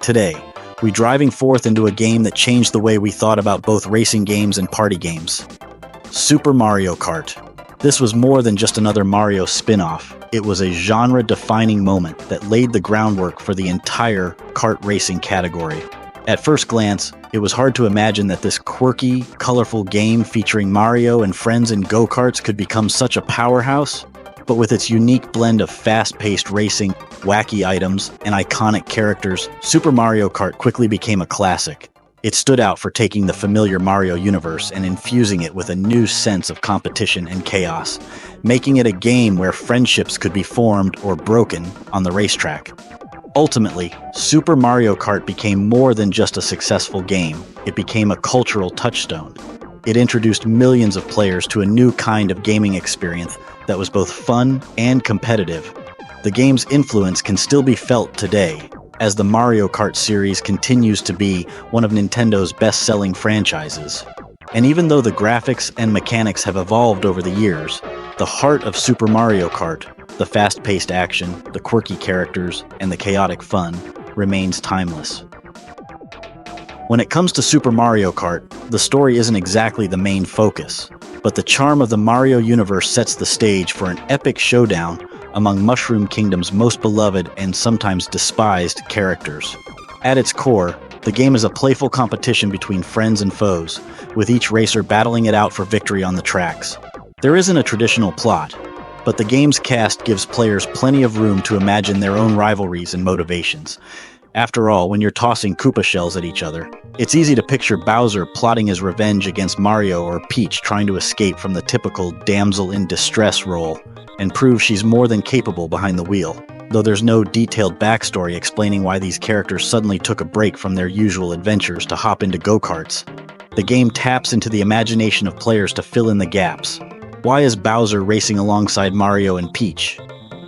Today, we're driving forth into a game that changed the way we thought about both racing games and party games. Super Mario Kart. This was more than just another Mario spin-off. It was a genre-defining moment that laid the groundwork for the entire kart racing category. At first glance, it was hard to imagine that this quirky, colorful game featuring Mario and friends in go-karts could become such a powerhouse. But with its unique blend of fast-paced racing, wacky items, and iconic characters, Super Mario Kart quickly became a classic. It stood out for taking the familiar Mario universe and infusing it with a new sense of competition and chaos, making it a game where friendships could be formed or broken on the racetrack. Ultimately, Super Mario Kart became more than just a successful game. It became a cultural touchstone. It introduced millions of players to a new kind of gaming experience that was both fun and competitive. The game's influence can still be felt today, as the Mario Kart series continues to be one of Nintendo's best-selling franchises. And even though the graphics and mechanics have evolved over the years, the heart of Super Mario Kart, the fast-paced action, the quirky characters, and the chaotic fun, remains timeless. When it comes to Super Mario Kart, the story isn't exactly the main focus, but the charm of the Mario universe sets the stage for an epic showdown among Mushroom Kingdom's most beloved and sometimes despised characters. At its core, the game is a playful competition between friends and foes, with each racer battling it out for victory on the tracks. There isn't a traditional plot, but the game's cast gives players plenty of room to imagine their own rivalries and motivations. After all, when you're tossing Koopa shells at each other, it's easy to picture Bowser plotting his revenge against Mario or Peach trying to escape from the typical damsel in distress role and prove she's more than capable behind the wheel. Though there's no detailed backstory explaining why these characters suddenly took a break from their usual adventures to hop into go-karts, the game taps into the imagination of players to fill in the gaps. Why is Bowser racing alongside Mario and Peach?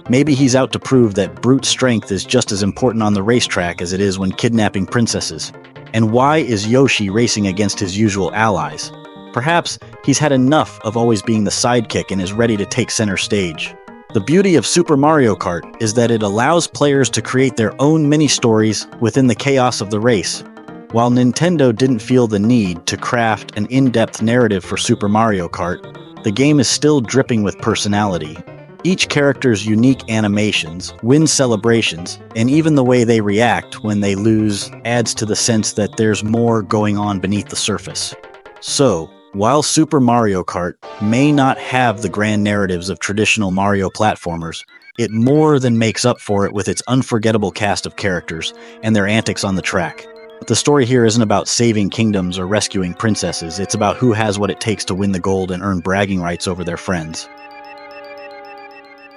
Maybe he's out to prove that brute strength is just as important on the racetrack as it is when kidnapping princesses. And why is Yoshi racing against his usual allies? Perhaps he's had enough of always being the sidekick and is ready to take center stage. The beauty of Super Mario Kart is that it allows players to create their own mini-stories within the chaos of the race. While Nintendo didn't feel the need to craft an in-depth narrative for Super Mario Kart, the game is still dripping with personality. Each character's unique animations, win celebrations, and even the way they react when they lose adds to the sense that there's more going on beneath the surface. So, while Super Mario Kart may not have the grand narratives of traditional Mario platformers, it more than makes up for it with its unforgettable cast of characters and their antics on the track. The story here isn't about saving kingdoms or rescuing princesses, it's about who has what it takes to win the gold and earn bragging rights over their friends.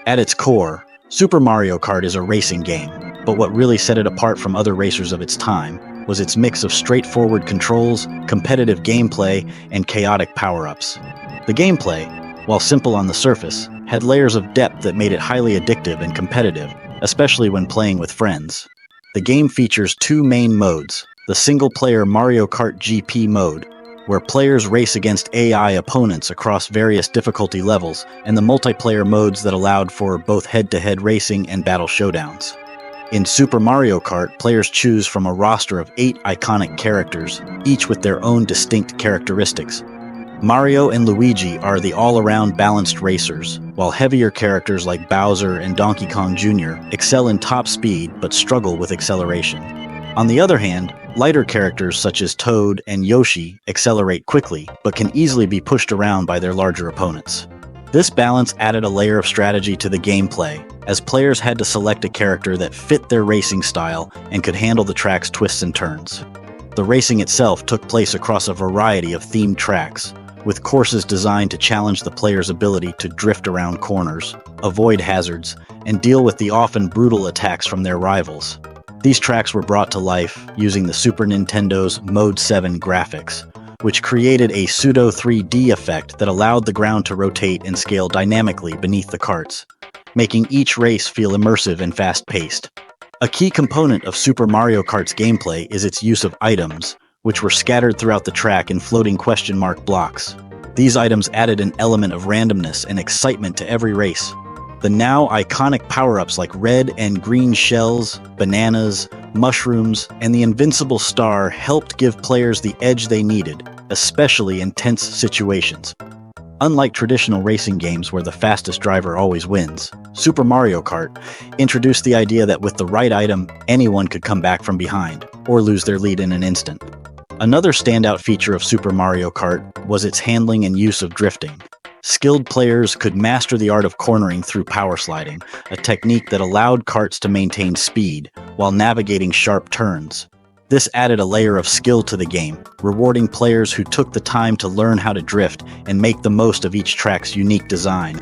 At its core, Super Mario Kart is a racing game, but what really set it apart from other racers of its time was its mix of straightforward controls, competitive gameplay, and chaotic power-ups. The gameplay, while simple on the surface, had layers of depth that made it highly addictive and competitive, especially when playing with friends. The game features two main modes: the single-player Mario Kart GP mode, where players race against AI opponents across various difficulty levels, and the multiplayer modes that allowed for both head-to-head racing and battle showdowns. In Super Mario Kart, players choose from a roster of 8 iconic characters, each with their own distinct characteristics. Mario and Luigi are the all-around balanced racers, while heavier characters like Bowser and Donkey Kong Jr. excel in top speed but struggle with acceleration. On the other hand, lighter characters such as Toad and Yoshi accelerate quickly, but can easily be pushed around by their larger opponents. This balance added a layer of strategy to the gameplay, as players had to select a character that fit their racing style and could handle the track's twists and turns. The racing itself took place across a variety of themed tracks, with courses designed to challenge the player's ability to drift around corners, avoid hazards, and deal with the often brutal attacks from their rivals. These tracks were brought to life using the Super Nintendo's Mode 7 graphics, which created a pseudo 3D effect that allowed the ground to rotate and scale dynamically beneath the karts, making each race feel immersive and fast-paced. A key component of Super Mario Kart's gameplay is its use of items, which were scattered throughout the track in floating question mark blocks. These items added an element of randomness and excitement to every race. The now iconic power-ups like red and green shells, bananas, mushrooms, and the invincible star helped give players the edge they needed, especially in tense situations. Unlike traditional racing games where the fastest driver always wins, Super Mario Kart introduced the idea that with the right item, anyone could come back from behind, or lose their lead in an instant. Another standout feature of Super Mario Kart was its handling and use of drifting. Skilled players could master the art of cornering through power sliding, a technique that allowed karts to maintain speed while navigating sharp turns. This added a layer of skill to the game, rewarding players who took the time to learn how to drift and make the most of each track's unique design.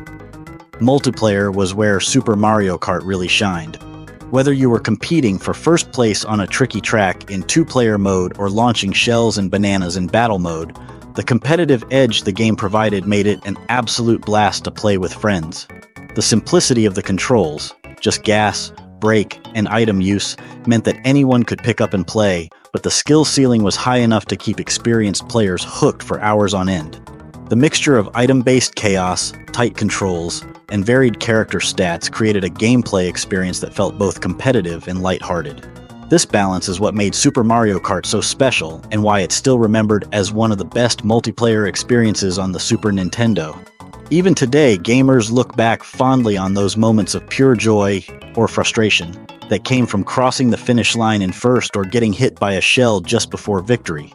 Multiplayer was where Super Mario Kart really shined. Whether you were competing for first place on a tricky track in two-player mode or launching shells and bananas in battle mode, the competitive edge the game provided made it an absolute blast to play with friends. The simplicity of the controls, just gas, brake, and item use, meant that anyone could pick up and play, but the skill ceiling was high enough to keep experienced players hooked for hours on end. The mixture of item-based chaos, tight controls, and varied character stats created a gameplay experience that felt both competitive and lighthearted. This balance is what made Super Mario Kart so special and why it's still remembered as one of the best multiplayer experiences on the Super Nintendo. Even today, gamers look back fondly on those moments of pure joy or frustration that came from crossing the finish line in first or getting hit by a shell just before victory.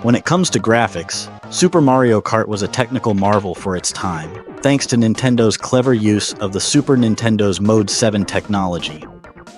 When it comes to graphics, Super Mario Kart was a technical marvel for its time, thanks to Nintendo's clever use of the Super Nintendo's Mode 7 technology.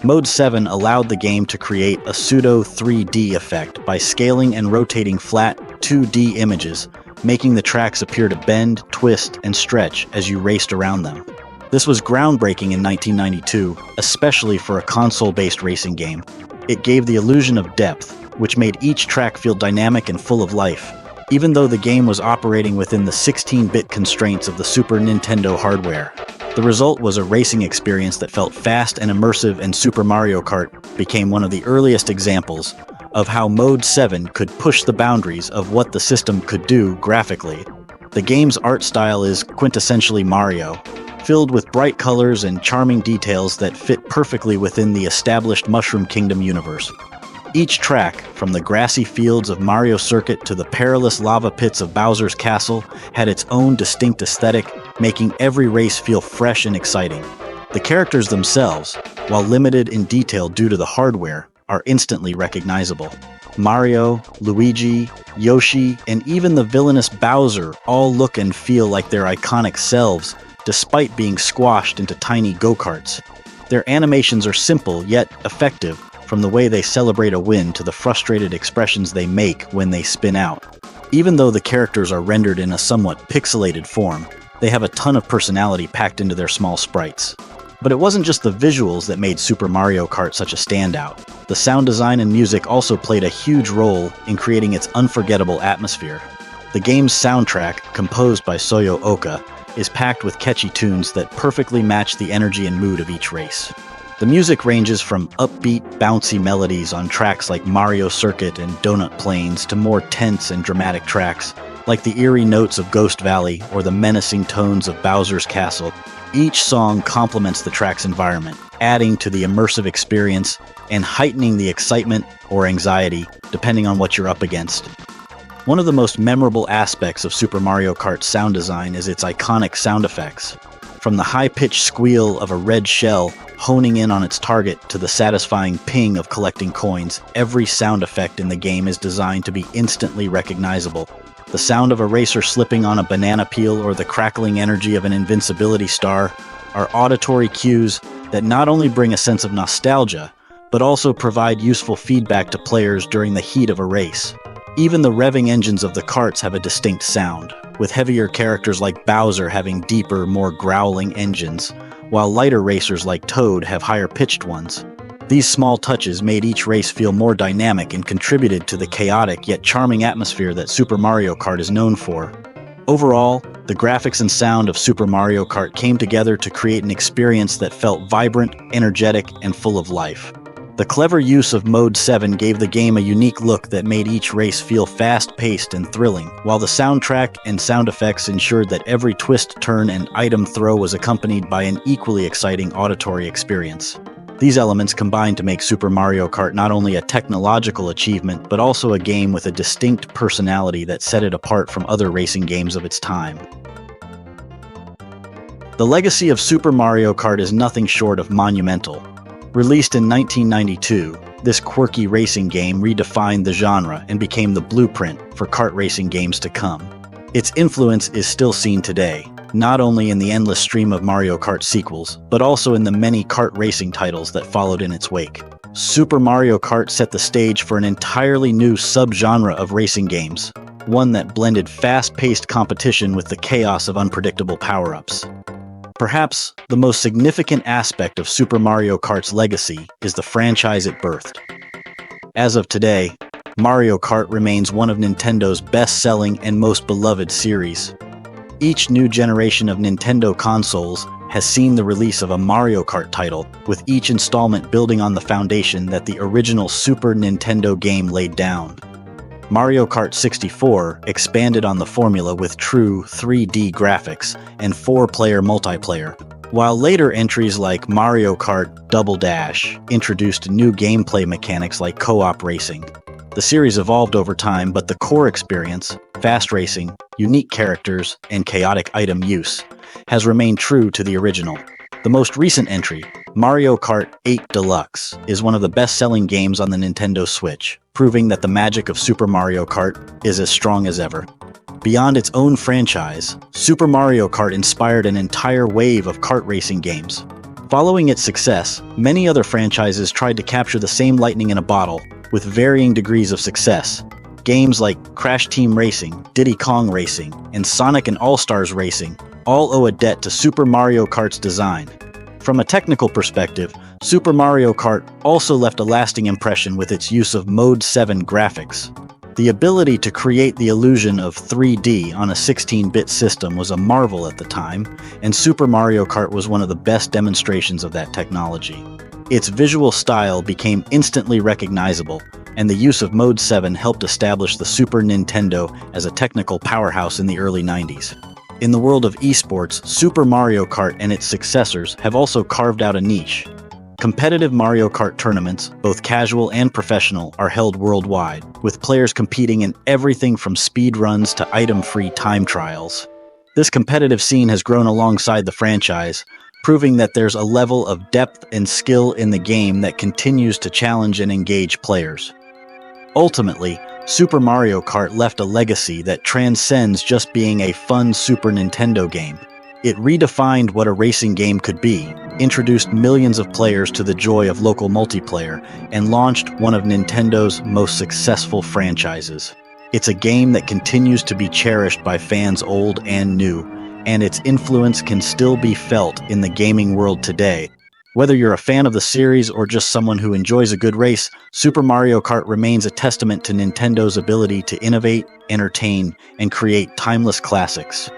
Mode 7 allowed the game to create a pseudo 3D effect by scaling and rotating flat 2D images, making the tracks appear to bend, twist, and stretch as you raced around them. This was groundbreaking in 1992, especially for a console-based racing game. It gave the illusion of depth, which made each track feel dynamic and full of life, even though the game was operating within the 16-bit constraints of the Super Nintendo hardware. The result was a racing experience that felt fast and immersive, and Super Mario Kart became one of the earliest examples of how Mode 7 could push the boundaries of what the system could do graphically. The game's art style is quintessentially Mario, filled with bright colors and charming details that fit perfectly within the established Mushroom Kingdom universe. Each track, from the grassy fields of Mario Circuit to the perilous lava pits of Bowser's Castle, had its own distinct aesthetic, making every race feel fresh and exciting. The characters themselves, while limited in detail due to the hardware, are instantly recognizable. Mario, Luigi, Yoshi, and even the villainous Bowser all look and feel like their iconic selves, despite being squashed into tiny go-karts. Their animations are simple yet effective, from the way they celebrate a win to the frustrated expressions they make when they spin out. Even though the characters are rendered in a somewhat pixelated form, they have a ton of personality packed into their small sprites. But it wasn't just the visuals that made Super Mario Kart such a standout. The sound design and music also played a huge role in creating its unforgettable atmosphere. The game's soundtrack, composed by Soyo Oka, is packed with catchy tunes that perfectly match the energy and mood of each race. The music ranges from upbeat, bouncy melodies on tracks like Mario Circuit and Donut Plains to more tense and dramatic tracks, like the eerie notes of Ghost Valley or the menacing tones of Bowser's Castle. Each song complements the track's environment, adding to the immersive experience and heightening the excitement or anxiety, depending on what you're up against. One of the most memorable aspects of Super Mario Kart's sound design is its iconic sound effects. From the high-pitched squeal of a red shell honing in on its target to the satisfying ping of collecting coins, every sound effect in the game is designed to be instantly recognizable. The sound of a racer slipping on a banana peel or the crackling energy of an invincibility star are auditory cues that not only bring a sense of nostalgia, but also provide useful feedback to players during the heat of a race. Even the revving engines of the karts have a distinct sound, with heavier characters like Bowser having deeper, more growling engines, while lighter racers like Toad have higher-pitched ones. These small touches made each race feel more dynamic and contributed to the chaotic yet charming atmosphere that Super Mario Kart is known for. Overall, the graphics and sound of Super Mario Kart came together to create an experience that felt vibrant, energetic, and full of life. The clever use of Mode 7 gave the game a unique look that made each race feel fast-paced and thrilling, while the soundtrack and sound effects ensured that every twist, turn, and item throw was accompanied by an equally exciting auditory experience. These elements combine to make Super Mario Kart not only a technological achievement, but also a game with a distinct personality that set it apart from other racing games of its time. The legacy of Super Mario Kart is nothing short of monumental. Released in 1992, this quirky racing game redefined the genre and became the blueprint for kart racing games to come. Its influence is still seen today, not only in the endless stream of Mario Kart sequels, but also in the many kart racing titles that followed in its wake. Super Mario Kart set the stage for an entirely new subgenre of racing games, one that blended fast-paced competition with the chaos of unpredictable power-ups. Perhaps the most significant aspect of Super Mario Kart's legacy is the franchise it birthed. As of today, Mario Kart remains one of Nintendo's best-selling and most beloved series. Each new generation of Nintendo consoles has seen the release of a Mario Kart title, with each installment building on the foundation that the original Super Nintendo game laid down. Mario Kart 64 expanded on the formula with true 3D graphics and 4-player multiplayer, while later entries like Mario Kart Double Dash introduced new gameplay mechanics like co-op racing. The series evolved over time, but the core experience, fast racing, unique characters, and chaotic item use, has remained true to the original. The most recent entry, Mario Kart 8 Deluxe, is one of the best-selling games on the Nintendo Switch, proving that the magic of Super Mario Kart is as strong as ever. Beyond its own franchise, Super Mario Kart inspired an entire wave of kart racing games. Following its success, many other franchises tried to capture the same lightning in a bottle, with varying degrees of success. Games like Crash Team Racing, Diddy Kong Racing, and Sonic and All-Stars Racing all owe a debt to Super Mario Kart's design. From a technical perspective, Super Mario Kart also left a lasting impression with its use of Mode 7 graphics. The ability to create the illusion of 3D on a 16-bit system was a marvel at the time, and Super Mario Kart was one of the best demonstrations of that technology. Its visual style became instantly recognizable, and the use of Mode 7 helped establish the Super Nintendo as a technical powerhouse in the early 90s. In the world of esports, Super Mario Kart and its successors have also carved out a niche. Competitive Mario Kart tournaments, both casual and professional, are held worldwide, with players competing in everything from speed runs to item-free time trials. This competitive scene has grown alongside the franchise, proving that there's a level of depth and skill in the game that continues to challenge and engage players. Ultimately, Super Mario Kart left a legacy that transcends just being a fun Super Nintendo game. It redefined what a racing game could be, introduced millions of players to the joy of local multiplayer, and launched one of Nintendo's most successful franchises. It's a game that continues to be cherished by fans old and new, and its influence can still be felt in the gaming world today. Whether you're a fan of the series or just someone who enjoys a good race, Super Mario Kart remains a testament to Nintendo's ability to innovate, entertain, and create timeless classics.